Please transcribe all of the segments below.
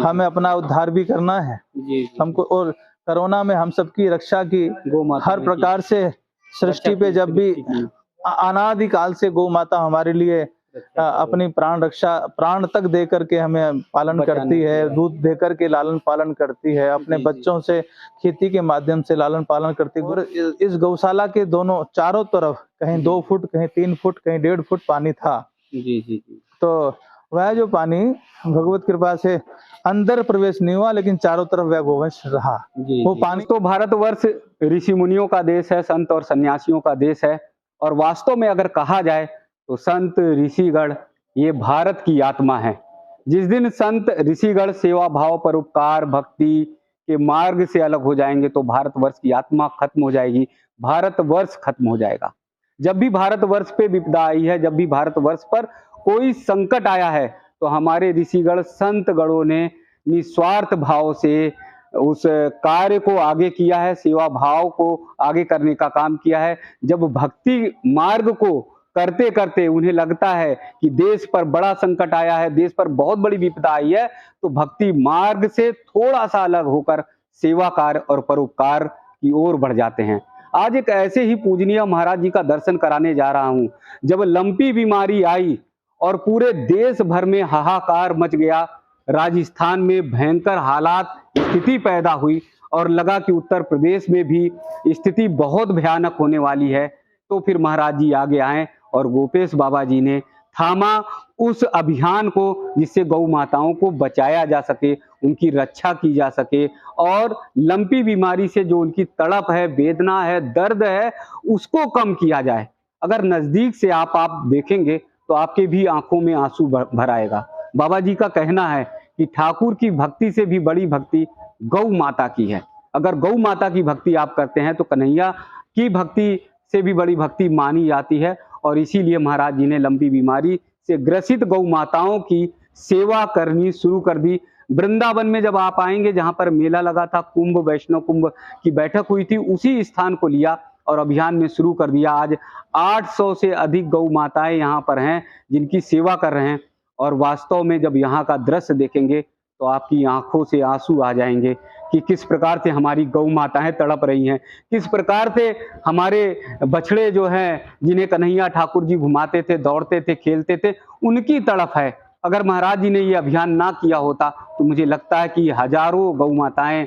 हमें अपना उद्धार भी करना है हमको, और कोरोना में हम सबकी रक्षा की हर प्रकार से सृष्टि पे जब भी अनादिकाल से गौ माता हमारे लिए अपनी प्राण तक दे करके हमें पालन करती है, दूध दे करके लालन पालन करती है, अपने बच्चों से खेती के माध्यम से लालन पालन करती है। और इस गौशाला के दोनों चारों तरफ कहीं 2 फुट, कहीं 3 फुट, कहीं 1.5 फुट पानी था। तो वह जो पानी भगवत कृपा से अंदर प्रवेश नहीं हुआ, लेकिन चारों तरफ वह गोवंश रहा। वो पानी तो भारतवर्ष ऋषि मुनियों का देश है, संत और सन्यासियों का देश है। और वास्तव में अगर कहा जाए तो संत ऋषिगण ये भारत की आत्मा है। जिस दिन संत ऋषिगण सेवा भाव परोपकार भक्ति के मार्ग से अलग हो जाएंगे तो भारतवर्ष की आत्मा खत्म हो जाएगी, भारतवर्ष खत्म हो जाएगा। जब भी भारतवर्ष पे विपदा आई है, जब भी भारतवर्ष पर कोई संकट आया है, तो हमारे ऋषिगण संत गणों ने निस्वार्थ भाव से उस कार्य को आगे किया है, सेवा भाव को आगे करने का काम किया है। जब भक्ति मार्ग को करते करते उन्हें लगता है कि देश पर बड़ा संकट आया है, देश पर बहुत बड़ी विपदा आई है, तो भक्ति मार्ग से थोड़ा सा अलग होकर सेवा कार्य और परोपकार की ओर बढ़ जाते हैं। आज एक ऐसे ही पूजनीय महाराज जी का दर्शन कराने जा रहा हूं। जब लंपी बीमारी आई और पूरे देश भर में हाहाकार मच गया, राजस्थान में भयंकर हालात स्थिति पैदा हुई और लगा कि उत्तर प्रदेश में भी स्थिति बहुत भयानक होने वाली है, तो फिर महाराज जी आगे आए और गोपेश बाबा जी ने थामा उस अभियान को, जिससे गौ माताओं को बचाया जा सके, उनकी रक्षा की जा सके और लंपी बीमारी से जो उनकी तड़प है, वेदना है, दर्द है, उसको कम किया जाए। अगर नजदीक से आप देखेंगे तो आपके भी आंखों में आंसू भर आएगा। बाबा जी का कहना है कि ठाकुर की भक्ति से भी बड़ी भक्ति गौ माता की है। अगर गौ माता की भक्ति आप करते हैं तो कन्हैया की भक्ति से भी बड़ी भक्ति मानी जाती है। और इसीलिए महाराज जी ने लंबी बीमारी से ग्रसित गौ माताओं की सेवा करनी शुरू कर दी। वृंदावन में जब आप आएंगे, जहां पर मेला लगा था, कुंभ वैष्णव कुंभ की बैठक हुई थी, उसी स्थान को लिया और अभियान में शुरू कर दिया। आज 800 से अधिक गौ माताएं यहाँ पर हैं जिनकी सेवा कर रहे हैं। और वास्तव में जब यहाँ का दृश्य देखेंगे तो आपकी आंखों से आंसू आ जाएंगे कि किस प्रकार से हमारी गौ माताएं तड़प रही हैं, किस प्रकार से हमारे बछड़े जो हैं, जिन्हें कन्हैया ठाकुर जी घुमाते थे, दौड़ते थे, खेलते थे, उनकी तड़प है। अगर महाराज जी ने ये अभियान ना किया होता तो मुझे लगता है कि हजारों गौ माताएं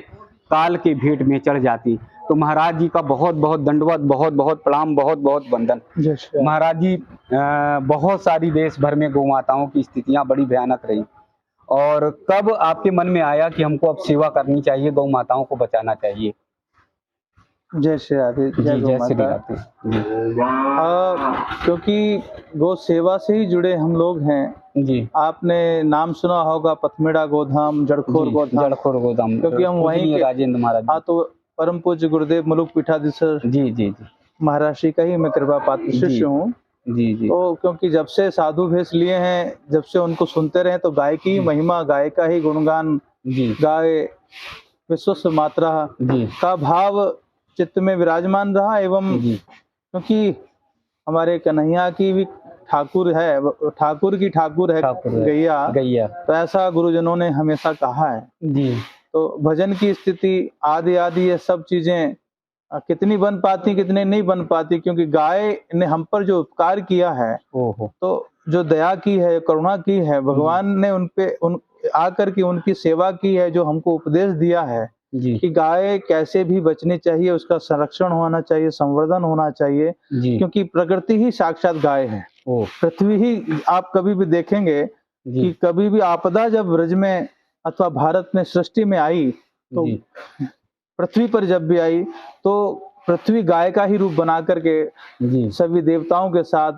काल के भेंट में चढ़ जाती। तो महाराज जी का बहुत बहुत दंडवत, बहुत बहुत प्रणाम, बहुत बहुत वंदन। महाराज जी, बहुत सारी देश भर में गौ माताओं की स्थितियां बड़ी भयानक रही, और कब आपके मन में आया कि हमको अब सेवा करनी चाहिए, गौ माताओं को बचाना चाहिए? जय श्री राधे। जय श्री राधे। क्योंकि गौ सेवा से ही जुड़े हम लोग हैं जी। आपने नाम सुना होगा पथमेड़ा गोधाम, जड़खोर गोधाम, क्योंकि हम वहीं के राजेंद्र महाराज। हाँ, तो परम पूज्य गुरुदेव मुलुक पीठाधीश्वर जी महाराज श्री का ही मैं कृपा पात्र शिष्य हूँ। जी। तो क्योंकि जब से साधु भेष लिए हैं, जब से उनको सुनते रहे, तो गाय की महिमा, गाय का ही गुणगान, गाय विश्व मात्रा का भाव चित्त में विराजमान रहा। एवं क्योंकि हमारे कन्हैया की भी ठाकुर है, ठाकुर की ठाकुर है गैया, तो ऐसा गुरुजनों ने हमेशा कहा है जी। तो भजन की स्थिति आदि ये सब चीजें कितनी बन पाती, कितने नहीं बन पाती, क्योंकि गाय ने हम पर जो उपकार किया है, तो जो दया की है, करुणा की है, भगवान ने उन आकर के उनकी सेवा की है, जो हमको उपदेश दिया है कि गाय कैसे भी बचनी चाहिए, उसका संरक्षण होना चाहिए, संवर्धन होना चाहिए, क्योंकि प्रकृति ही साक्षात गाय है। पृथ्वी ही, आप कभी भी देखेंगे कि कभी भी आपदा जब ब्रज में अथवा भारत में सृष्टि में आई, तो पृथ्वी पर जब भी आई, तो पृथ्वी गाय का ही रूप बना करके सभी देवताओं के साथ,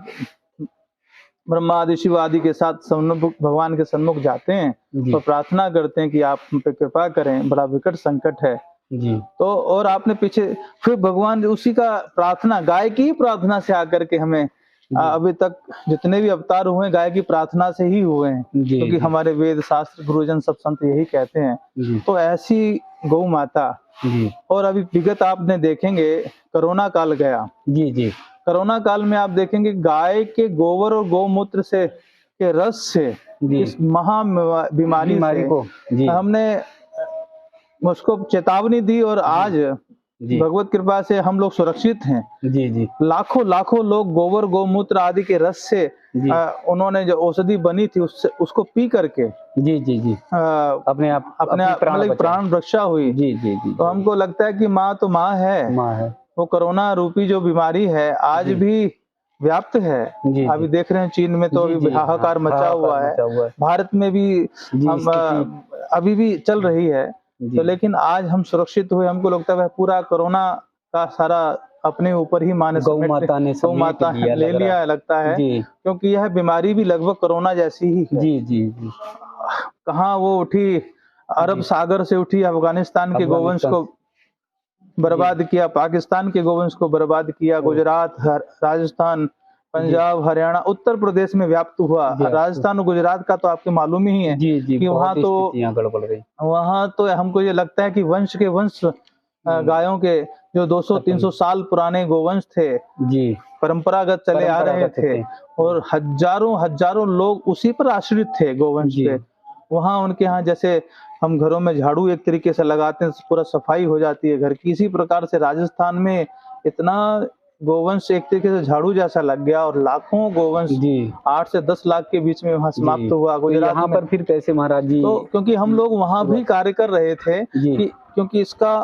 ब्रह्मा आदि शिव आदि के साथ भगवान के सन्मुख जाते हैं और प्रार्थना करते हैं कि आप हम पे कृपा करें, बड़ा विकट संकट है जी। तो और आपने पीछे फिर भगवान उसी का प्रार्थना, गाय की प्रार्थना से आकर के हमें अभी तक जितने भी अवतार हुए गाय की प्रार्थना से ही हुए हैं, क्योंकि हमारे वेद शास्त्र गुरुजन सब संत यही कहते हैं। तो ऐसी गौ माता, और अभी विगत आपने देखेंगे कोरोना काल गया जी। कोरोना काल में आप देखेंगे गाय के गोबर और गौमूत्र से के रस से जी। इस महा बीमारी बीमारी को जी हमने उसको चेतावनी दी और आज जी भगवत कृपा से हम लोग सुरक्षित हैं। जी जी लाखों लाखों लोग गोबर गोमूत्र आदि के रस से जी उन्होंने जो औषधि बनी थी उससे उसको पी करके जी जी जी अपने आप अपने प्राण मतलब बचाए। प्राण रक्षा हुई। जी जी जी तो हमको लगता है कि माँ तो माँ है, माँ है। वो कोरोना रूपी जो बीमारी है आज जी। भी व्याप्त है। जी अभी जी देख रहे हैं चीन में तो जी अभी जी हाहाकार मचा हुआ है, मचा हुआ है। भारत में भी जी हम स्थिति अभी भी चल रही है। जी तो लेकिन आज हम सुरक्षित हुए, हमको लगता है पूरा कोरोना का सारा अपने ऊपर ही माँ ने गौ माता ने गौ समेट माता लिया ले लग रहा लिया लगता है, जी क्योंकि यह बीमारी भी लगभग कोरोना जैसी ही है। जी जी जी कहाँ वो उठी, अरब जी सागर से उठी, अफगानिस्तान के गोवंश अफगानिस्तान को बर्बाद किया, पाकिस्तान के गोवंश को बर्बाद किया, गुजरात, राजस्थान, पंजाब, हरियाणा, उत्तर प्रदेश में व्याप्त हुआ। राजस्थान और गुजरात का तो आपको मालूम ही है जी जी कि वहाँ बहुत तो स्थितियां गड़बड़ रही। वहाँ तो हमको ये लगता है कि वंश के वंश गायों के जो 200-300 साल पुराने गोवंश थे, जी परंपरागत चले आ रहे थे और हजारों हजारों लोग उसी पर आश्रित थे गोवंश जी पे। वहाँ उनके यहाँ जैसे हम घरों में झाड़ू एक तरीके से लगाते हैं, पूरा सफाई हो जाती है घर की, इसी प्रकार से राजस्थान में इतना गोवंश एक तरीके से झाड़ू जैसा लग गया और लाखों गोवंश जी 8 से 10 लाख के बीच में वहाँ समाप्त हुआ। तो गुजरात यहाँ में पर फिर कैसे महाराज जी? तो क्योंकि हम लोग वहाँ भी कार्य कर रहे थे जी कि क्योंकि इसका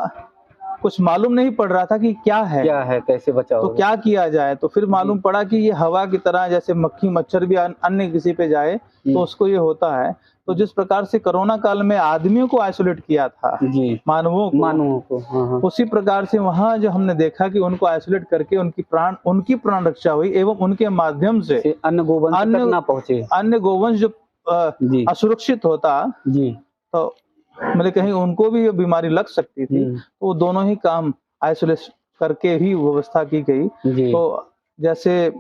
कुछ मालूम नहीं पड़ रहा था कि क्या है, कैसे बचाव तो होगा? क्या किया जाए। तो फिर मालूम पड़ा कि ये हवा की तरह जैसे मक्खी मच्छर भी अन्य किसी पे जाए तो उसको ये होता है। तो जिस प्रकार से कोरोना काल में आदमियों को आइसोलेट किया था, जी मानवों को, हाँ। उसी प्रकार से वहाँ जो हमने देखा कि उनको आइसोलेट करके उनकी प्राण रक्षा हुई एवं उनके माध्यम से अन्य गोवंश तक ना पहुँचे। अन्य गोवंश जो जी असुरक्षित होता जी तो मतलब कहीं उनको भी ये बीमारी लग सकती थी। तो वो दोनों ही काम आइसोलेट करके ही व्यवस्था की गई। जी तो जैसे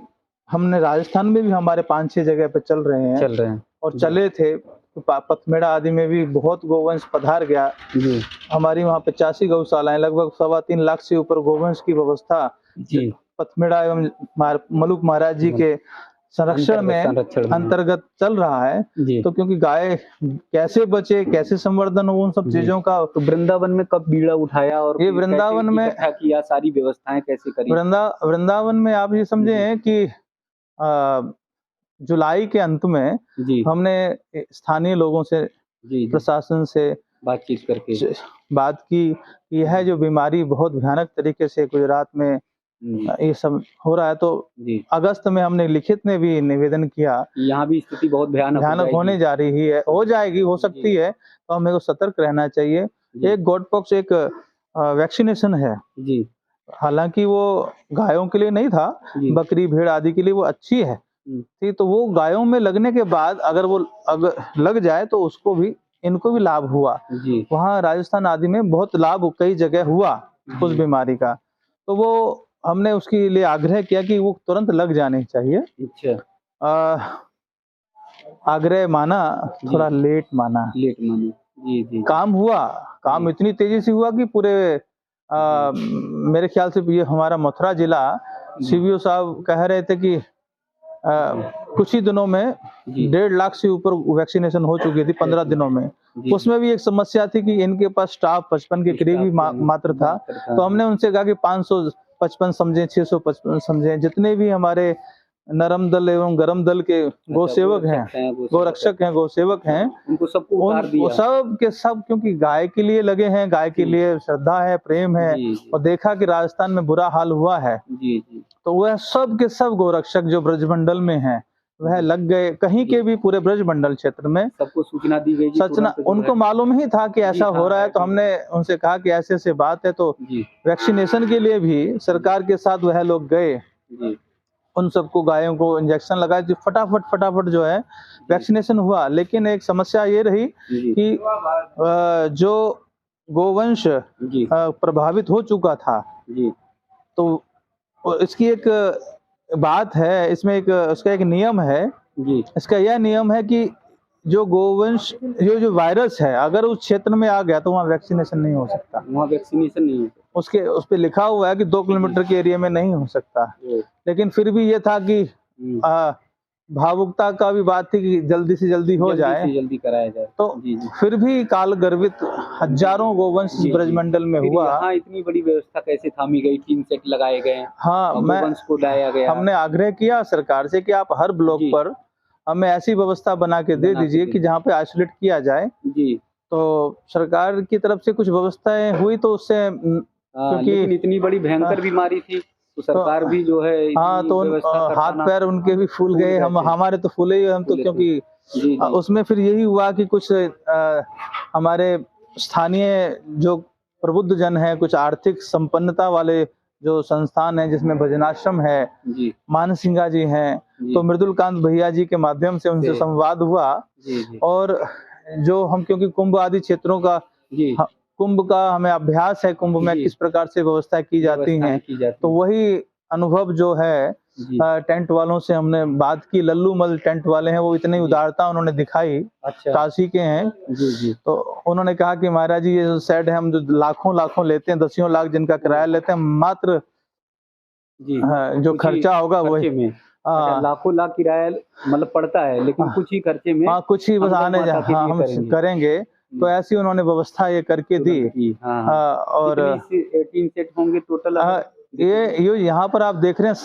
हमने राजस्थान में भी हमारे 5-6 जगह पे चल रहे हैं और चले थे, तो पथमेड़ा आदि में भी बहुत गोवंश पधार गया। जी हमारी वहाँ 85 गौशालाएं, लगभग 3.25 लाख से ऊपर गोवंश की व्यवस्था जी पथमेड़ा एवं मलुक महाराज जी के संरक्षण में अंतर्गत चल रहा है। जी तो क्योंकि गाय कैसे बचे, कैसे संवर्धन हो, उन सब चीजों का तो वृंदावन में कब बीड़ा उठाया और ये वृंदावन में इकट्ठा किया, सारी व्यवस्थाएं कैसे करी? वृंदावन में आप ये समझे कि जुलाई के अंत में जी हमने स्थानीय लोगों से, जी प्रशासन से बातचीत करके बात की। यह जो बीमारी बहुत भयानक तरीके से गुजरात में ये सब हो रहा है, तो अगस्त में हमने लिखित में भी निवेदन किया, यहाँ भी स्थिति बहुत भयानक होने जा रही है, हो जाएगी, हो सकती है, तो हमें को सतर्क रहना चाहिए। एक गॉडपॉक्स एक वैक्सीनेशन है जी, हालांकि वो गायों के लिए नहीं था, बकरी भेड़ आदि के लिए वो अच्छी है। ठीक, तो वो गायों में लगने के बाद अगर लग जाए तो उसको भी, इनको भी लाभ हुआ जी। वहाँ राजस्थान आदि में बहुत लाभ कई जगह हुआ उस बीमारी का, तो वो हमने उसके लिए आग्रह किया कि वो तुरंत लग जाने चाहिए। अच्छा, आग्रह माना, थोड़ा लेट माना जी जी। काम हुआ, काम इतनी तेजी से हुआ कि पूरे मेरे ख्याल से ये हमारा मथुरा जिला सीवीओ साहब कह रहे थे कि कुछ ही दिनों में 1.5 लाख से ऊपर वैक्सीनेशन हो चुकी थी 15 दिनों में। उसमें भी एक समस्या थी कि इनके पास स्टाफ 55 के करीब ही मात्र था। तो हमने उनसे कहा कि 555 समझे, 655 समझे, जितने भी हमारे नरम दल एवं गरम दल के गौ सेवक हैं, गौ रक्षक हैं, गौ सेवक हैं, उनको सबको सब के सब, क्योंकि गाय के लिए लगे हैं, गाय के लिए श्रद्धा है, प्रेम है, और देखा कि राजस्थान में बुरा हाल हुआ है, तो वह सब के सब गौ रक्षक जो ब्रजमंडल में हैं वह लग गए। कहीं के भी पूरे ब्रजमंडल क्षेत्र में सबको सूचना दी गई, सूचना उनको मालूम ही था कि ऐसा हो रहा है। तो हमने उनसे कहा कि ऐसे ऐसे बात है, तो वैक्सीनेशन के लिए भी सरकार के साथ वह लोग गए, उन सबको गायों को इंजेक्शन लगाए, जो फटाफट जो है वैक्सीनेशन हुआ। लेकिन एक समस्या ये रही कि जो गोवंश प्रभावित हो चुका था, तो इसकी एक बात है, इसमें एक उसका एक नियम है जी। इसका यह नियम है कि जो गोवंश जो वायरस है अगर उस क्षेत्र में आ गया तो वहाँ वैक्सीनेशन नहीं हो सकता, वहाँ वैक्सीनेशन नहीं हो सकता। उस पे लिखा हुआ है कि 2 किलोमीटर के एरिया में नहीं हो सकता। लेकिन फिर भी ये था कि भावुकता का भी बात थी कि जल्दी से जल्दी हो जाए, जल्दी कराया जाए। तो जी जी। फिर भी काल गर्वित हजारों गोवंश जी, ब्रजमंडल में फिर हुआ। यहाँ इतनी बड़ी व्यवस्था कैसे थामी गई, टीन सेट लगाए गए हाँ, और गोवंश को लाया गया। हमने आग्रह किया सरकार से कि आप हर ब्लॉक जी। पर हमें ऐसी व्यवस्था बना के दे बना के दीजिए दे। कि जहाँ पे आइसोलेट किया जाए। जी। तो सरकार की तरफ से कुछ व्यवस्थाएं हुई तो उससे क्योंकि लेकिन इतनी बड़ी भयंकर बीमारी थी तो सरकार भी जो है हाँ, इतनी तो व्यवस्था कर हाथ पाना पैर उनके भी फूल फूल गए, गए हम थे। हमारे तो फूले ही, हम तो फूले थे। क्योंकि जी जी। उसमें फिर यही हुआ कि कुछ हमारे स्थानीय जो प्रबुद्ध जन है, कुछ आर्थिक संपन्नता वाले जो संस्थान है, जिसमें भजनाश्रम है, जी मान सिंघा जी हैं, जी। तो मृदुलकांत भैया जी के माध्यम से उनसे जी। संवाद हुआ। जी जी। और जो हम क्योंकि कुंभ आदि क्षेत्रों का जी। कुंभ का हमें अभ्यास है, कुंभ में जी। किस प्रकार से व्यवस्था की जाती है, व्यवस्थाएं की जाती तो वही अनुभव जो है जी। टेंट वालों से हमने बात की। लल्लू मल टेंट वाले हैं, वो इतनी जी। उदारता उन्होंने दिखाई, अच्छा। काशी के हैं। जी जी। तो उन्होंने कहा कि महाराज जी, ये जो सेट है, हम जो लाखों लेते हैं, दसियों लाख जिनका किराया लेते हैं, मात्र जी। जो कुछ ही खर्चा होगा वही, खर्चे में अच्छा, लाखों लाख किराया मतलब पड़ता है, लेकिन कुछ ही खर्चे में हाँ, कुछ ही बस हम गौ आने माता के हाँ, लिए हम करेंगे। तो ऐसी उन्होंने व्यवस्था ये करके दी। हाँ हाँ। और कितने टीन सेट होंगे टोटल? ये यहाँ पर आप देख रहे हैं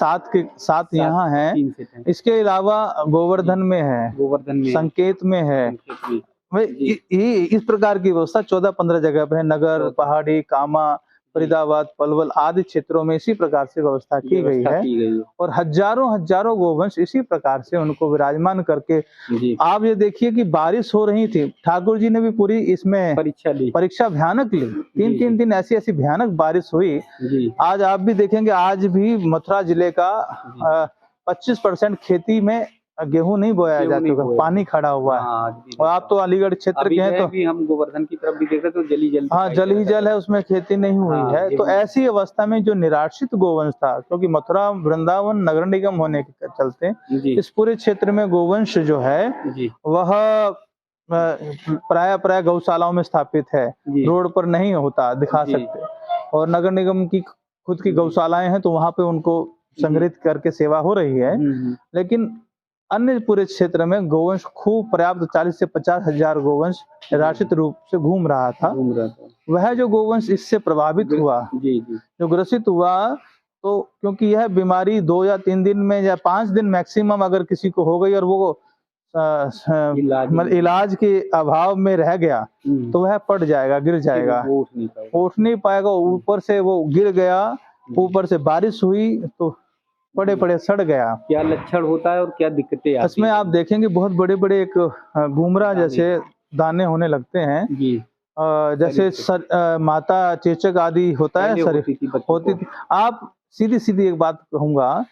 7 यहाँ हैं। टीन सेट है। इसके अलावा गोवर्धन में है, गोवर्धन में, संकेत में है। संकेत में। ये इस प्रकार की व्यवस्था 14-15 जगह पे है। नगर, पहाड़ी, कामा, फरीदाबाद, पलवल आदि क्षेत्रों में इसी प्रकार से व्यवस्था की गई है। और हजारों गोवंश इसी प्रकार से उनको विराजमान करके, आप ये देखिए कि बारिश हो रही थी, ठाकुर जी ने भी पूरी इसमें परीक्षा भयानक ली। 3-3 दिन ऐसी भयानक बारिश हुई। आज आप भी देखेंगे, आज भी मथुरा जिले का 25% खेती में गेहूं नहीं बोया जा चुका, पानी खड़ा हुआ है। और आप तो अलीगढ़ क्षेत्र के हैं, तो भी हम गोवर्धन की तरफ भी देख रहे तो जल ही जल, हाँ, जल ही जल है, उसमें खेती नहीं हुई है। तो ऐसी अवस्था में जो निराश्रित गोवंश था, क्योंकि मथुरा वृंदावन नगर निगम होने के चलते इस पूरे क्षेत्र में गोवंश जो है वह प्राय गौशालाओं में स्थापित है, रोड पर नहीं होता, दिखा सकते। और नगर निगम की खुद की गौशालाएं हैं, तो वहां पे उनको संग्रहित करके सेवा हो रही है। लेकिन अन्य पूरे क्षेत्र में गोवंश खूब पर्याप्त 40 से 50 हजार गोवंश निराश्रित रूप से घूम रहा था। वह जो गोवंश इससे प्रभावित हुआ, जो ग्रसित हुआ, तो क्योंकि यह बीमारी 2 या 3 दिन में या 5 दिन मैक्सिमम अगर किसी को हो गई और वो इलाज के अभाव में रह गया, तो वह पड़ जाएगा, गिर जाएगा, उठ नहीं पाएगा। ऊपर से वो गिर गया, ऊपर से बारिश हुई तो पड़े सड़ गया। क्या लक्षण होता है और क्या दिक्कतें आती हैं? इसमें आप देखेंगे बहुत बड़े एक घुमरा जैसे दाने होने लगते हैं। जैसे माता चेचक आदि होता है शरीर होती थी। आप सीधी एक बात कहूंगा,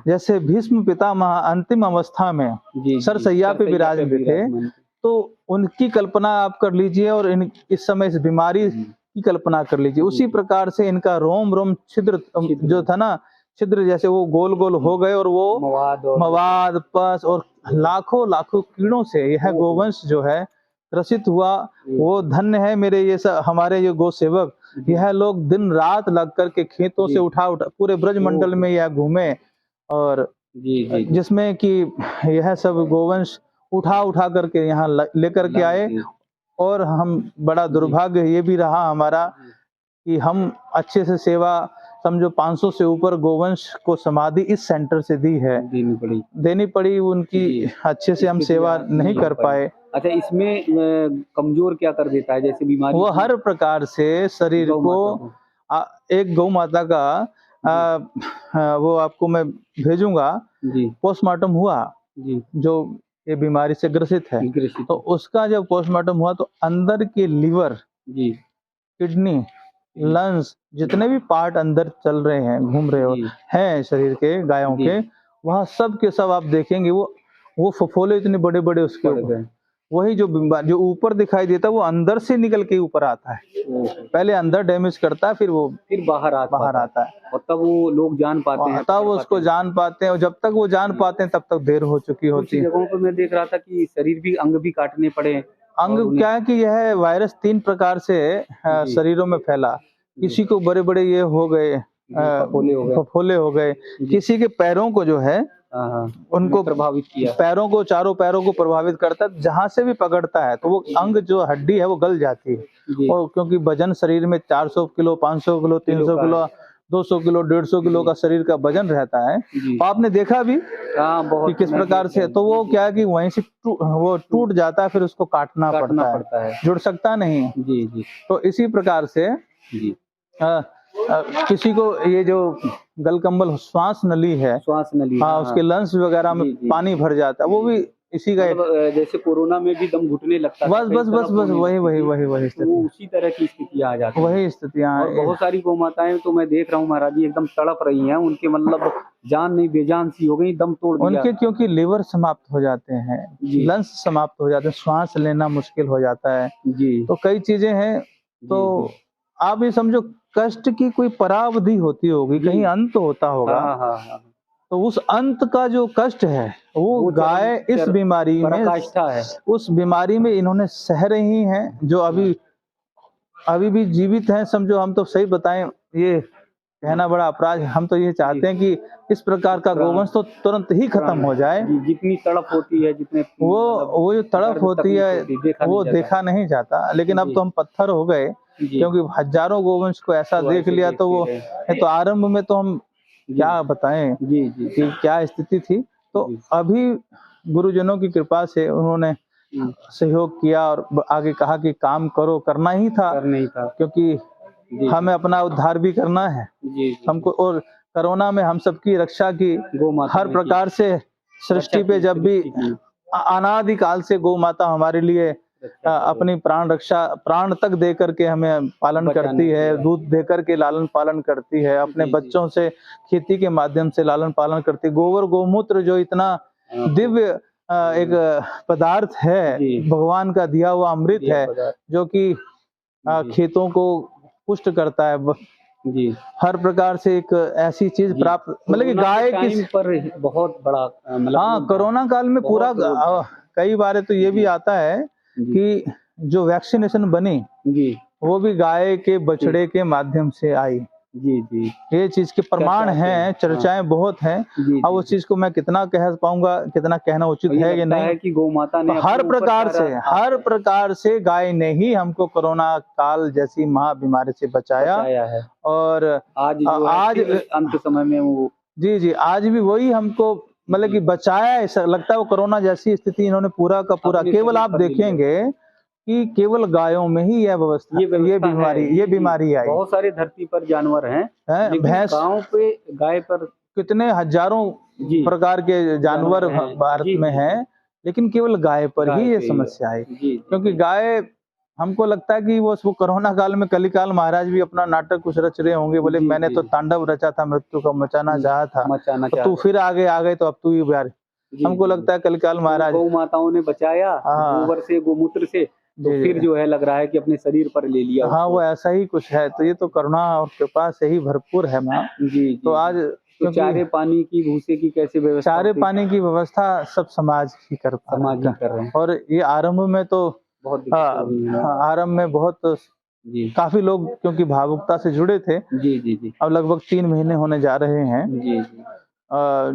जैसे भीष्म पितामह अंतिम अवस्था में सरसैया पे विराजमान थे, तो उनकी कल्पना आप कर लीजिए और इस समय इस बीमारी की कल्पना कर लीजिए। उसी प्रकार से इनका रोम छिद्र जो था ना, छिद्र जैसे वो गोल हो गए, और वो मवाद पस और लाखों कीड़ों से यह गोवंश जो है ग्रसित हुआ। वो धन्य है मेरे ये हमारे ये गौ सेवक, यह लोग दिन रात लग करके खेतों से उठा पूरे ब्रजमंडल में यह घूमे, और जिसमें कि यह सब गोवंश उठा करके यहाँ लेकर के आए। और हम बड़ा दुर्भाग्य ये भी रहा हमारा कि हम अच्छे से सेवा, समझो 500 से ऊपर गोवंश को समाधि इस सेंटर से दी है, देनी पड़ी उनकी, अच्छे से हम सेवा नहीं कर पाए। अच्छा, इसमें कमजोर क्या कर देता है जैसे बीमारी? वो हर प्रकार से शरीर को एक गौ माता का वो आपको मैं भेजूंगा, पोस्टमार्टम हुआ जो ये बीमारी से ग्रसित है, तो उसका जब पोस्टमार्टम हुआ तो अंदर के लीवर, किडनी, लंग्स, जितने भी पार्ट अंदर चल रहे हैं, घूम रहे हैं शरीर के, गायों के, वहाँ सब के सब आप देखेंगे वो फफोले इतने बड़े उसके ऊपर। वही जो ऊपर दिखाई देता है वो अंदर से निकल के ऊपर आता है। पहले अंदर डैमेज करता है, फिर बाहर आता है, और तब वो लोग जान पाते हैं, तब उसको जान पाते हैं। और जब तक वो जान पाते हैं तब तक देर हो चुकी होती है। जगहों पर मैं देख रहा था कि शरीर भी अंग भी काटने पड़े। अंग क्या है कि यह वायरस 3 प्रकार से शरीरों में फैला। किसी को बड़े ये हो गए, फफोले हो गए। किसी के पैरों को जो है हाँ, हाँ, उनको प्रभावित किया। पैरों को, चारों पैरों को प्रभावित करता है। जहाँ से भी पकड़ता है तो वो अंग, जो हड्डी है वो गल जाती है। जी। और क्योंकि वजन शरीर में 400 किलो, 500 किलो, 300 का किलो, 200 किलो, 150 किलो का शरीर का वजन रहता है। जी। तो आपने देखा भी हाँ, कि बहुत किस प्रकार से, तो वो क्या है कि वहीं से वो टूट जाता है, फिर उसको काटना पड़ता है, जुड़ सकता नहीं है। जी, जी, तो इसी प्रकार से जी। किसी को ये जो गलकंबल श्वास नली है, श्वास नली, हाँ, उसके लंग्स वगैरह में जी, जी। पानी भर जाता है, वो भी इसी का मतलब जैसे कोरोना में भी दम घुटने लगता था, बस कई बस तरह बस बस होने वही लगती वही थी, वही वही तो वो स्थिति, उसी तरह की स्थिति आ जाती है। वही स्थितियां और बहुत सारी गौ माताएं तो मैं देख रहा हूँ महाराज जी, एकदम तड़प रही हैं, उनके मतलब जान नहीं, बेजान सी हो गई, दम तोड़ दिया। उनके क्योंकि लिवर समाप्त हो जाते हैं, जी। लंग्स समाप्त हो जाते हैं, श्वास लेना मुश्किल हो जाता है, जी, तो कई चीजें हैं। तो जी, आप ये समझो, कष्ट की कोई परावधि होती होगी, जी। कहीं अंत होता होगा। हाँ, हाँ, हाँ। तो उस अंत का जो कष्ट है वो गाय इस बीमारी में, पराकाष्ठा है। उस बीमारी में इन्होंने सह रही हैं, जो अभी भी जीवित हैं। समझो, हम तो सही बताएं, ये कहना बड़ा अपराध है, हम तो ये चाहते हैं कि इस प्रकार का गोवंश तो तुरंत ही खत्म हो जाए। जी, जितनी तड़प होती है, जितने वो जो तड़प दर्द होती तकलीफ है होती, वो देखा नहीं जाता। लेकिन अब जी। तो हम पत्थर हो गए, जी। क्योंकि हजारों गोवंश को ऐसा तो देख ऐसे लिया, तो वो देखते तो आरंभ में तो हम जी। क्या बताएं जी, जी, कि क्या स्थिति थी। तो जी। अभी गुरुजनों की कृपा से उन्होंने सहयोग किया और आगे कहा कि काम करो, करना ही था, क्योंकि जी, हमें अपना उद्धार भी करना है। जी, जी। हमको, और कोरोना में हम सबकी रक्षा की, हर प्रकार से सृष्टि पे जब भी अनादिकाल से गौ माता हमारे लिए अपनी प्राण तक दे करके हमें पालन करती है, दूध दे करके लालन पालन करती है, अपने बच्चों से खेती के माध्यम से लालन पालन करती है। गोबर गोमूत्र जो इतना दिव्य एक पदार्थ है, भगवान का दिया हुआ अमृत है, जो कि खेतों को पुष्ट करता है। जी। हर प्रकार से एक ऐसी चीज प्राप्त, मतलब कि गाय की पर बहुत बड़ा, मतलब हाँ, कोरोना काल में पूरा कई बार तो ये भी आता है कि जो वैक्सीनेशन बनी जी, वो भी गाय के बछड़े के माध्यम से आई। जी, जी। ये चीज के प्रमाण हैं, चर्चाएं बहुत हैं। अब उस चीज को मैं कितना कह पाऊंगा, कितना कहना उचित है कि नहीं, कि गौ माता ने हर प्रकार से गाय ने ही हमको कोरोना काल जैसी महा बीमारी से बचाया है। और आज अंत समय में वो, जी, आज भी वही हमको, मतलब कि बचाया। ऐसा लगता है वो कोरोना जैसी स्थिति इन्होंने पूरा का पूरा, केवल आप देखेंगे कि केवल गायों में ही यह व्यवस्था, ये बीमारी आई। बहुत सारे धरती पर जानवर हैं, भैंस, गांव पे गाय पर कितने हजारों प्रकार के जानवर भारत में हैं, लेकिन केवल गाय पर ही ये समस्या है। क्योंकि गाय, हमको लगता है कि वो कोरोना काल में कलिकाल महाराज भी अपना नाटक कुछ रच रहे होंगे, बोले मैंने तो तांडव रचा था, मृत्यु का मचाना चाहा था, तो तू फिर आगे आ गए, तो अब तू ही यार। हमको लगता है कलिकाल महाराज, गौ माताओं ने बचाया गोबर से, गोमूत्र से, तो फिर जो है लग रहा है कि अपने शरीर पर ले लिया। हाँ, वो ऐसा ही कुछ है। तो ये तो करुणा और कृपा से ही भरपूर है माँ। जी। तो आज तो चारे पानी की, भूसे की कैसे व्यवस्था? चारे पानी की व्यवस्था सब समाज ही कर रहे हैं। और ये आरंभ में तो बहुत आरंभ में बहुत काफी लोग क्योंकि भावुकता से जुड़े थे। जी। अब लगभग 3 महीने होने जा रहे हैं। जी।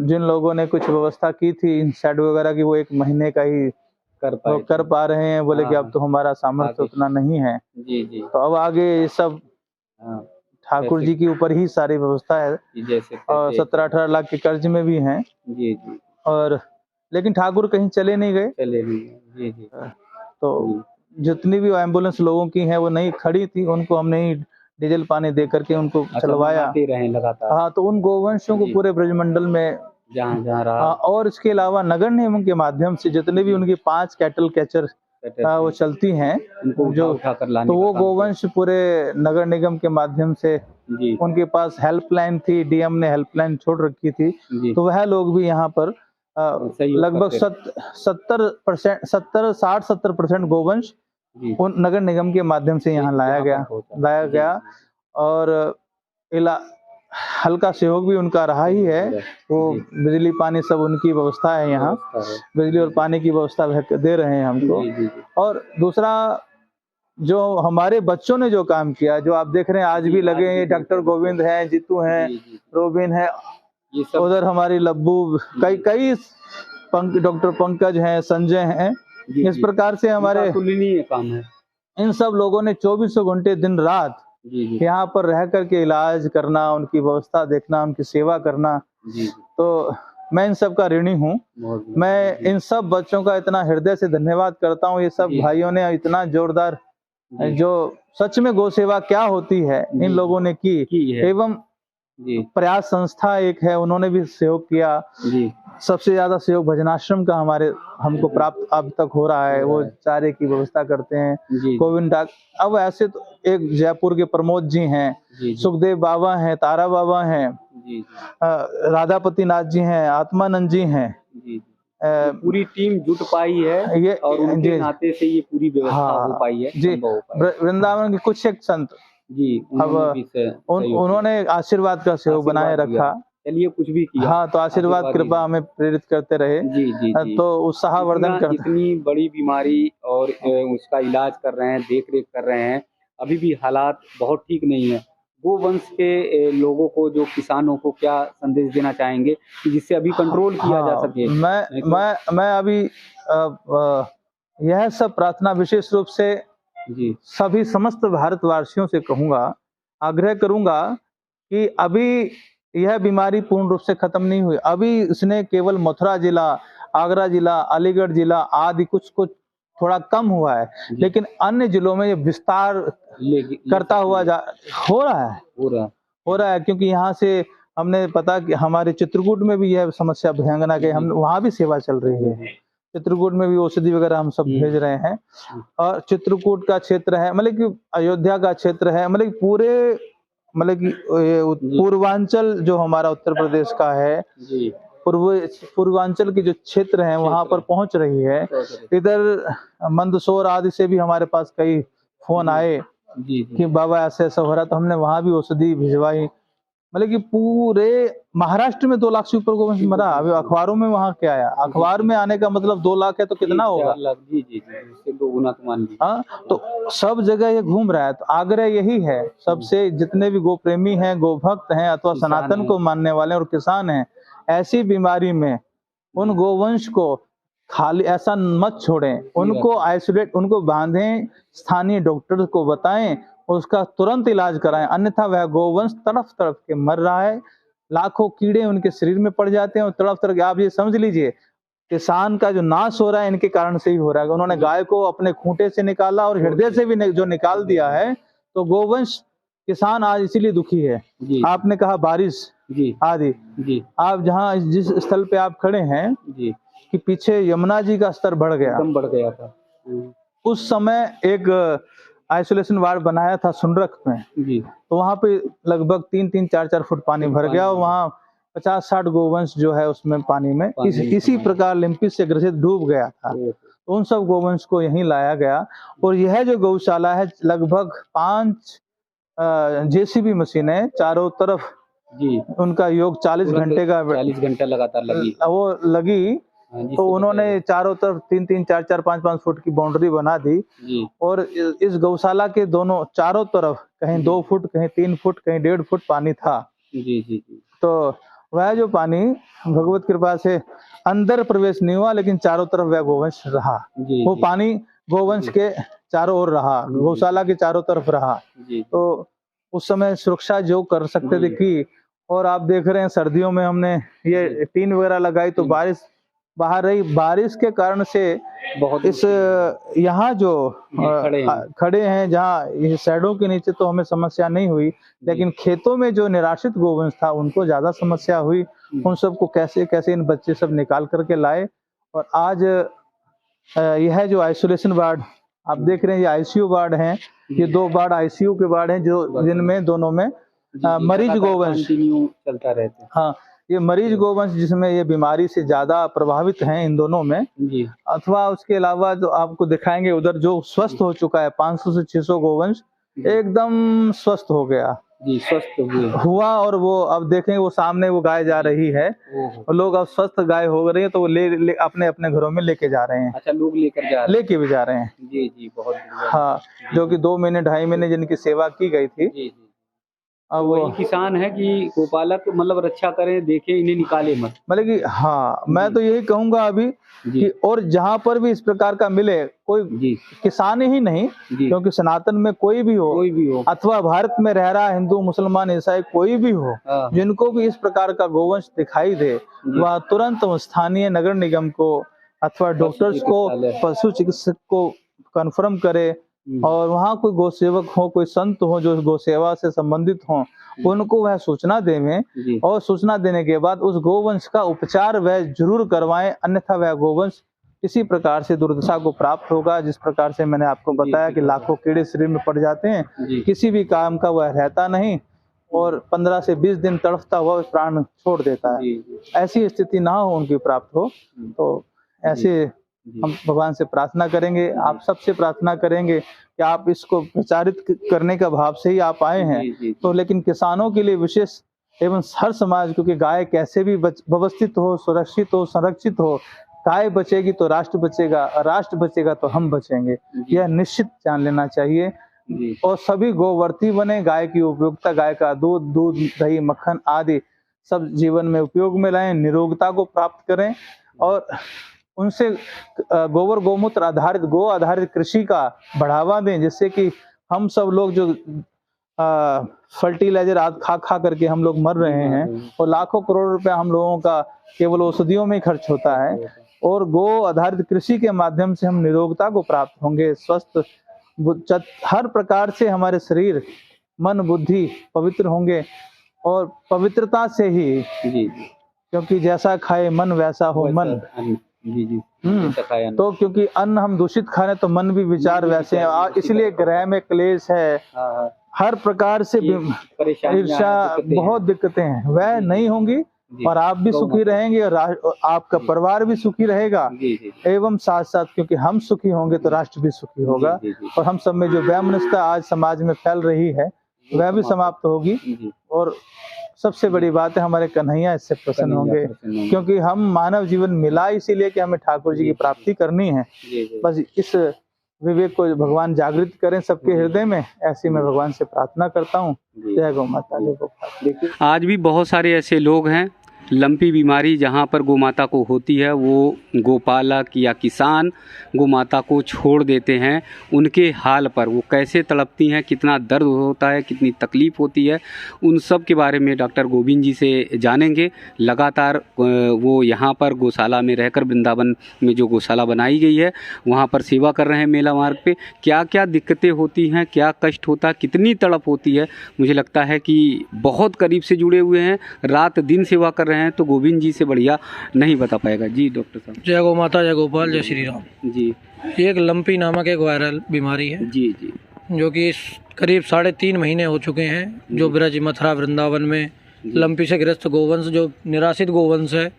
जिन लोगों ने कुछ व्यवस्था की थी इन शेड वगैरह की, वो 1 महीने का ही कर पा रहे हैं। बोले कि अब तो हमारा सामर्थ्य उतना नहीं है। जी। तो अब आगे ये सब ठाकुर जी के ऊपर ही सारी व्यवस्था है। और 17-18 लाख के कर्ज में भी हैं। जी। और लेकिन ठाकुर कहीं चले नहीं गए। जी। तो जितनी भी एम्बुलेंस लोगों की हैं वो नहीं खड़ी थी, उनको हमने ही डीजल पानी दे करके उनको चलवाया लगातार। हाँ, तो उन गोवंशों को पूरे ब्रजमंडल में जहाँ रहा। और इसके अलावा नगर निगम के माध्यम से जितने भी उनकी 5 कैटल कैचर वो चलती हैं, जो तो वो गोवंश पूरे नगर निगम के माध्यम से, उनके पास हेल्पलाइन थी, डीएम ने हेल्पलाइन छोड़ रखी थी, तो वह लोग भी यहाँ पर लगभग 60-70% गोवंश उन नगर निगम के माध्यम से यहाँ लाया गया। और हल्का सहयोग भी उनका रहा ही है। वो बिजली पानी सब उनकी व्यवस्था है यहाँ, बिजली और पानी की व्यवस्था दे रहे हैं हमको। और दूसरा, जो हमारे बच्चों ने जो काम किया, जो आप देख रहे हैं आज भी लगे हैं, डॉक्टर गोविंद हैं, जीतू हैं, रोबिन है, ये सब उधर हमारी लब्बू, कई कई डॉक्टर पंकज हैं, संजय हैं, जी, इस जी। प्रकार से हमारे इनका तुलनीय काम है। इन सब लोगों ने 24 घंटे दिन रात जी, जी। यहाँ पर रह करके इलाज करना, उनकी व्यवस्था देखना, उनकी सेवा करना, जी, जी। तो मैं इन सब का ऋणी हूँ। बहुत मैं जी, इन सब बच्चों का इतना हृदय से धन्यवाद करता हूँ। ये सब जी। भाइयों ने इतना जोरदार, जी। जो सच में गौ सेवा क्या होती है, जी, इन लोगों ने की है। एवं जी, प्रयास संस्था एक है, उन्होंने भी सहयोग किया। जी, सबसे ज्यादा सहयोग भजनाश्रम का हमको प्राप्त अब तक हो रहा है। वो चारे की व्यवस्था करते हैं, जी, गोविंद डाक। अब ऐसे तो एक जयपुर के प्रमोद जी हैं, जी, जी, सुखदेव बाबा हैं, तारा बाबा हैं, जी, राधापति नाथ जी हैं, आत्मानंद जी हैं। जी। अ, ये पूरी टीम जुट पाई है ये और उनके जी नाते से ये पूरी व्यवस्था हो हाँ पाई है, जी, संभव हो पाई है। वृंदावन के कुछ एक संत जी, अब उन्होंने भी सहयोग किया। उन्होंने आशीर्वाद का सहयोग बनाए आशीर्वाद दिया। रखा। चलिए कुछ भी किया। हाँ, तो आशीर्वाद आशीर्वाद कृपा ही हमें प्रेरित करते रहे। जी, जी, जी। तो उत्साहवर्धन करते। इतनी बड़ी बीमारी और उसका इलाज कर रहे हैं, देख-रेख कर रहे हैं, अभी भी हालात बहुत ठीक नहीं है। गोवंश के लोगों को, जो किसानों को क्या संदेश देना चाहेंगे कि जिससे अभी कंट्रोल किया जा हाँ, सके? मैं अभी यह सब प्रार्थना विशेष रूप से जी, सभी समस्त भारतवासियों से कहूँगा, आग्रह करूँगा कि अभी यह बीमारी पूर्ण रूप से खत्म नहीं हुई। अभी इसने केवल मथुरा जिला, आगरा जिला, अलीगढ़ जिला आदि कुछ थोड़ा कम हुआ है, लेकिन अन्य जिलों में ये विस्तार करता हुआ हो रहा है। हो रहा है, क्योंकि यहाँ से हमने पता कि हमारे चित्रकूट में भी यह समस्या भयंकर है, हम वहाँ भी सेवा चल रही है। चित्रकूट में भी औषधि वगैरह हम सब भेज रहे हैं। और चित्रकूट का क्षेत्र है, मतलब कि अयोध्या का क्षेत्र है, मतलब कि पूरे, मतलब कि पूर्वांचल जो हमारा उत्तर प्रदेश का है, पूर्वांचल के जो क्षेत्र हैं वहाँ पर पहुँच रही है। इधर मंदसौर आदि से भी हमारे पास कई फोन आए कि बाबा ऐसे ऐसा हो रहा, तो हमने वहाँ भी औषधि भिजवाई। मतलब कि पूरे महाराष्ट्र में 2 लाख से ऊपर गोवंश मरा। अभी अखबारों में वहाँ क्या आया, अखबार में आने का मतलब 2 लाख है तो कितना होगा? जी, जी, उससे 2 गुना तो मान लीजिए। हाँ, तो सब जगह ये घूम रहा है। तो आग्रह यही है सबसे, जितने भी गो प्रेमी हैं, गो भक्त हैं अथवा सनातन को मानने वाले और किसान हैं, ऐसी बीमारी में उन गोवंश को खाली ऐसा मत छोड़ें, उनको आइसोलेट, उनको बांधें, स्थानीय डॉक्टर को बताएं, उसका तुरंत इलाज कराएं, अन्यथा वह गोवंश तड़फ तड़फ के मर रहा है। लाखों कीड़े उनके शरीर में पड़ जाते हैं और तड़फ तड़फ, आप ये समझ लीजिए किसान का जो नाश हो रहा है इनके कारण से ही हो रहा है। उन्होंने गाय को अपने खूंटे से निकाला और हृदय से भी जो निकाल दिया है, तो गोवंश किसान आज इसीलिए दुखी है। आपने कहा बारिश आदि, आप जहाँ जिस स्थल पे आप खड़े हैं कि पीछे यमुना जी का स्तर बढ़ गया था। उस समय एक आइसोलेशन वार्ड बनाया था सुनरख में, तो वहाँ पे लगभग 3-3, 4-4 फुट पानी भर गया और वहाँ 50-60 गोवंश जो है उसमें पानी में इसी प्रकार लिम्पिस से ग्रसित डूब गया था। तो उन सब गोवंश को यहीं लाया गया और यह जो गौशाला है, लगभग 5 जेसीबी मशीनें चारों तरफ, उनका योग 40 घंटे का, 40 घंटे लगातार लगी। तो उन्होंने चारों तरफ 3-3, 4-4, 5-5 फुट की बाउंड्री बना दी और इस गौशाला के दोनों चारों तरफ कहीं 2 फुट, कहीं 3 फुट, कहीं 1.5 फुट पानी था। तो वह जो पानी भगवत कृपा से अंदर प्रवेश नहीं हुआ, लेकिन चारों तरफ वह गोवंश रहा। वो पानी गोवंश के चारों ओर रहा, गौशाला के चारों तरफ रहा। तो उस समय सुरक्षा जो कर सकते थे की। और आप देख रहे हैं सर्दियों में हमने ये टीन वगैरह लगाई, तो बारिश बाहर रही, बारिश के कारण से बहुत इस यहाँ जो खड़े हैं, जहाँ ये शैडो के नीचे तो हमें समस्या नहीं हुई, लेकिन खेतों में जो निराश्रित गोवंश था उनको ज्यादा समस्या हुई। उन सबको कैसे कैसे इन बच्चे सब निकाल करके लाए। और आज यह जो आइसोलेशन वार्ड आप देख रहे हैं, ये आईसीयू वार्ड हैं, ये 2 वार्ड आईसीयू के वार्ड हैं, जो जिनमें दोनों में मरीज गोवंश चलता रहता है। हाँ, ये मरीज गोवंश जिसमें ये बीमारी से ज्यादा प्रभावित हैं इन दोनों में, अथवा उसके अलावा जो आपको दिखाएंगे उधर जो स्वस्थ हो चुका है, 500 से 600 गोवंश एकदम स्वस्थ हो गया, स्वस्थ हुआ। और वो अब देखेंगे, वो सामने वो गाय जा रही है, लोग अब स्वस्थ गाय हो रही है, तो वो अपने अपने घरों में लेके जा रहे हैं। अच्छा, लोग लेके भी जा रहे हैं। जी, बहुत हाँ, जो कि 2 महीने 2.5 महीने जिनकी सेवा की गई थी, अब वही किसान है कि गोपालक मतलब रक्षा करें, देखें, इन्हें निकाले मत। मतलब कि हाँ, मैं तो यही कहूंगा अभी जी कि और जहां पर भी इस प्रकार का मिले, कोई जी किसान ही नहीं, जी क्योंकि सनातन में कोई भी हो अथवा भारत में रह रहा हिंदू मुसलमान ईसाई कोई भी हो, हाँ, जिनको भी इस प्रकार का गोवंश दिखाई दे, जी। वह तुरंत स्थानीय नगर निगम को अथवा डॉक्टर्स को, पशु चिकित्सक को कन्फर्म करे, और वहाँ कोई गौ सेवक हो, कोई संत हो जो गौ सेवा से संबंधित हो, उनको वह सूचना देवें, जी और सूचना देने के बाद उस गोवंश का उपचार वह जरूर करवाएं, अन्यथा वह गोवंश किसी प्रकार से दुर्दशा को प्राप्त होगा। जिस प्रकार से मैंने आपको बताया कि लाखों कीड़े शरीर में पड़ जाते हैं, जी किसी भी काम का वह रहता नहीं, और 15 से 20 दिन तड़फता हुआ प्राण छोड़ देता है। जी जी ऐसी स्थिति ना हो उनकी प्राप्त हो, तो ऐसे हम भगवान से प्रार्थना करेंगे, आप सबसे प्रार्थना करेंगे कि आप इसको प्रचारित करने का भाव से ही आप आए हैं। जी, जी, तो लेकिन किसानों के लिए विशेष एवं हर समाज, क्योंकि गाय कैसे भी व्यवस्थित हो, सुरक्षित हो, संरक्षित हो, गाय बचेगी तो राष्ट्र बचेगा, राष्ट्र बचेगा तो हम बचेंगे, यह निश्चित जान लेना चाहिए। जी और सभी गोवर्ती बने, गाय की उपयोगिता, गाय का दूध, दही, मक्खन आदि सब जीवन में उपयोग में लाएं, निरोगता को प्राप्त करें, और उनसे गोबर गोमूत्र आधारित, गो आधारित कृषि का बढ़ावा दें, जिससे कि हम सब लोग जो फर्टिलाइजर खा खा करके हम लोग मर रहे हैं, और लाखों करोड़ रुपया हम लोगों का केवल औषधियों में खर्च होता है, और गो आधारित कृषि के माध्यम से हम निरोगता को प्राप्त होंगे, स्वस्थ हर प्रकार से हमारे शरीर, मन, बुद्धि पवित्र होंगे, और पवित्रता से ही, जी क्योंकि जैसा खाए मन वैसा हो मन। जी जी तो क्योंकि अन्न हम दूषित खा रहे तो मन भी विचार वैसे हैं, इसलिए ग्रह में क्लेश है, हर प्रकार से ईर्ष्या, बहुत दिक्कतें हैं, वह नहीं होंगी, और आप भी सुखी रहेंगे, और आपका परिवार भी सुखी रहेगा, एवं साथ साथ क्योंकि हम सुखी होंगे तो राष्ट्र भी सुखी होगा, और हम सब में जो वैमनस्यता आज समाज में फैल रही है वह भी समाप्त होगी, और सबसे बड़ी बात है हमारे कन्हैया इससे प्रसन्न होंगे, क्योंकि हम मानव जीवन मिला इसीलिए कि हमें ठाकुर जी की प्राप्ति करनी है। बस इस विवेक को भगवान जागृत करें सबके हृदय में, ऐसी मैं भगवान से प्रार्थना करता हूँ। जय गौ माता, जय गोपाल। आज भी बहुत सारे ऐसे लोग हैं, लंपी बीमारी जहाँ पर गोमाता को होती है, वो गोपालक या किसान गोमाता को छोड़ देते हैं। उनके हाल पर वो कैसे तड़पती हैं, कितना दर्द होता है, कितनी तकलीफ़ होती है, उन सब के बारे में डॉक्टर गोविंद जी से जानेंगे। लगातार वो यहाँ पर गौशाला में रहकर, वृंदावन में जो गौशाला बनाई गई है वहाँ पर सेवा कर रहे हैं मेला मार्ग पे। क्या क्या दिक्कतें होती हैं, क्या कष्ट होता है, कितनी तड़प होती है, मुझे लगता है कि बहुत करीब से जुड़े हुए हैं, रात दिन सेवा कर रहे हैं, तो गोविंद जी से बढ़िया नहीं बता पाएगा। जी डॉक्टर साहब। जय गौ माता, जय गोपाल, जय श्री राम। जी, ये एक लंपी नामक एक वायरल बीमारी है। जी जी जो कि करीब 3.5 महीने हो चुके हैं, जो ब्रज, मथुरा, वृंदावन में लंपी से ग्रस्त गोवंश, जो निराशित गोवंश है,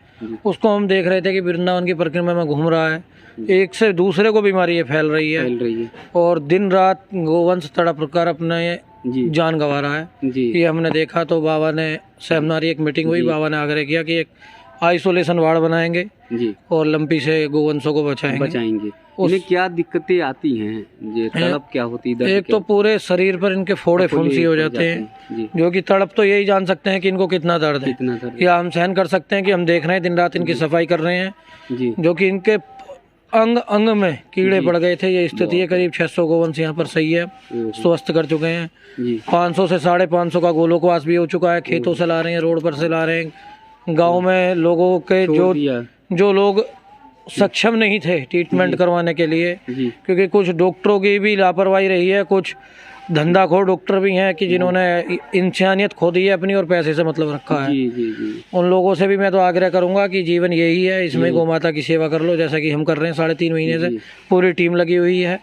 उसको हम देख रहे थे कि वृंदावन की परिक्रमा में घूम रहा है, एक से दूसरे को बीमारी ये फैल रही है, और दिन रात गोवंश तड़प कर अपने जान गंवा रहा है। ये हमने देखा तो बाबा ने सेमिनारी, एक मीटिंग हुई, बाबा ने आग्रह किया कि एक आइसोलेशन वार्ड बनाएंगे और लंपी से गोवंशों को बचाएंगे। उन्हें क्या दिक्कतें आती हैं, ये तड़प क्या होती है? एक तो पूरे शरीर पर इनके फोड़े फुंसी हो जाते हैं, जो कि तड़प तो यही जान सकते हैं कि इनको कितना दर्द है, या हम सहन कर सकते हैं कि हम देख रहे हैं दिन रात इनकी सफाई कर रहे हैं, जो कि इनके अंग अंग में कीड़े पड़ गए थे। ये स्थिति है। करीब 600 गोवंश यहाँ पर सही है, स्वस्थ कर चुके हैं। 500 से 550 का गोलोकवास भी हो चुका है। खेतों से ला रहे हैं, रोड पर से ला रहे हैं। गांव में लोगों के जो लोग सक्षम नहीं थे ट्रीटमेंट करवाने के लिए, क्योंकि कुछ डॉक्टरों की भी लापरवाही रही है, कुछ धंधाखोर डॉक्टर भी हैं कि जिन्होंने इंसानियत खो दी है अपनी और पैसे से मतलब रखा है। उन लोगों से भी मैं तो आग्रह करूंगा कि जीवन यही है, इसमें गौ माता की सेवा कर लो, जैसा कि हम कर रहे हैं। 3.5 महीने से पूरी टीम लगी हुई है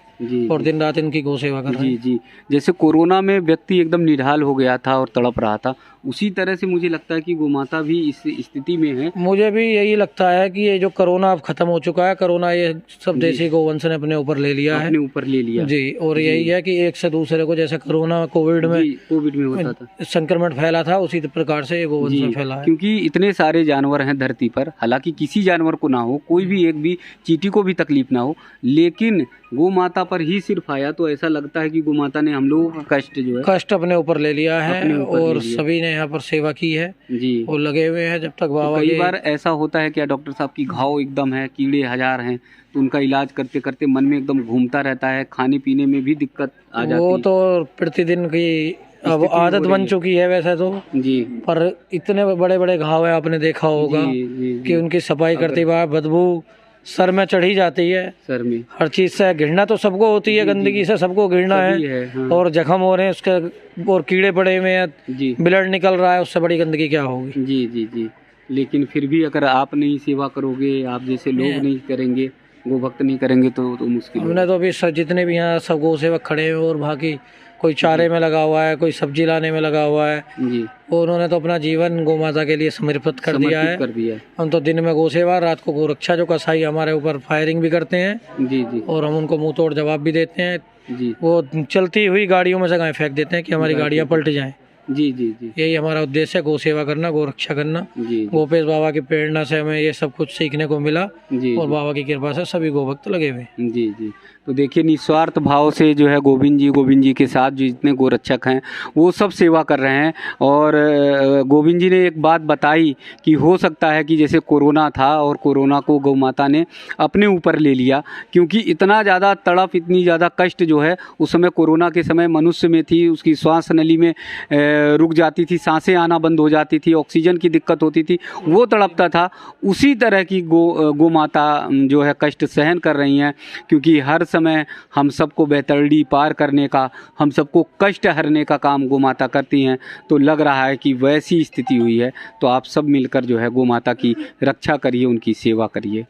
और दिन रात इनकी गौ सेवा कर रहे हैं। जैसे कोरोना में व्यक्ति एकदम निढाल हो गया था और तड़प रहा था, उसी तरह से मुझे लगता है कि गौ माता भी इस स्थिति में है। मुझे भी यही लगता है कि ये जो कोरोना अब खत्म हो चुका है, कोरोना ये सब देसी गोवंश ने अपने ऊपर ले लिया है जी। और यही है कि एक से दूसरे को, जैसे कोरोना कोविड में होता था, संक्रमण फैला था, उसी प्रकार से ये गोवंश में फैला है। क्योंकि इतने सारे जानवर हैं धरती पर, हालांकि किसी जानवर को ना हो, कोई भी एक भी चींटी को भी तकलीफ ना हो, लेकिन गौ माता माता पर ही सिर्फ आया तो ऐसा लगता है कि गौ माता ने हम लोगों का कष्ट जो है कष्ट अपने ऊपर ले लिया है अपने ऊपर ले और लिया। सभी ने यहाँ पर सेवा की है। जी। वो लगे हुए हैं जब तक तो बाबा कई के बार ऐसा होता है क्या डॉक्टर साहब की घाव एकदम है, कीड़े हजार हैं, तो उनका इलाज करते करते मन में एकदम घूमता रहता है, खाने पीने में भी दिक्कत आ जाती वो है? तो प्रतिदिन की अब स्थिति हो आदत रही बन है। चुकी है वैसे तो, जी पर इतने बड़े बड़े घाव है आपने देखा होगा जी जी कि उनकी सफाई करते बार बदबू सर में चढ़ी जाती है। सर में हर चीज से घृणा तो सबको होती है, गंदगी से सबको घृणा सभी है। है, हाँ। और जख्म हो रहे हैं उसके और कीड़े पड़े हुए हैं, जी ब्लड निकल रहा है, उससे बड़ी गंदगी क्या होगी। जी जी जी। लेकिन फिर भी अगर आप नहीं सेवा करोगे, आप जैसे लोग नहीं करेंगे, गो भक्त नहीं करेंगे तो मुश्किल होगा। हमने तो अभी जितने भी यहाँ सब गौ सेवक खड़े हैं और बाकी कोई चारे में लगा हुआ है, कोई सब्जी लाने में लगा हुआ है, जी वो उन्होंने तो अपना जीवन गौ माता के लिए समर्पित कर दिया है। कर दिया। हम तो दिन में गौ सेवा, रात को गौ रक्षा, जो कसाई हमारे ऊपर फायरिंग भी करते हैं जी जी और हम उनको मुंह तोड़ जवाब भी देते हैं। जी वो चलती हुई गाड़ियों में से गाय फेंक देते हैं कि हमारी गाड़ियां पलट जाएं। जी जी जी यही हमारा उद्देश्य है, गौ सेवा करना, गौ रक्षा करना। जी गोपेश बाबा की प्रेरणा से हमें ये सब कुछ सीखने को मिला जी और बाबा की कृपा से सभी गौ भक्त लगे हुए हैं। जी जी। तो देखिए निस्वार्थ भाव से जो है गोविंद जी के साथ जो जितने गोरक्षक हैं वो सब सेवा कर रहे हैं। और गोविंद जी ने एक बात बताई कि हो सकता है कि जैसे कोरोना था और कोरोना को गौ माता ने अपने ऊपर ले लिया, क्योंकि इतना ज़्यादा तड़प, इतनी ज़्यादा कष्ट जो है उस समय कोरोना के समय मनुष्य में थी। उसकी श्वास नली में रुक जाती थी, सांसें आना बंद हो जाती थी, ऑक्सीजन की दिक्कत होती थी, वो तड़पता था। उसी तरह की गौ माता जो है कष्ट सहन कर रही हैं, क्योंकि हर समय हम सबको बेहतरी पार करने का, हम सबको कष्ट हरने का काम गौ माता करती हैं। तो लग रहा है कि वैसी स्थिति हुई है, तो आप सब मिलकर जो है गौ माता की रक्षा करिए, उनकी सेवा करिए।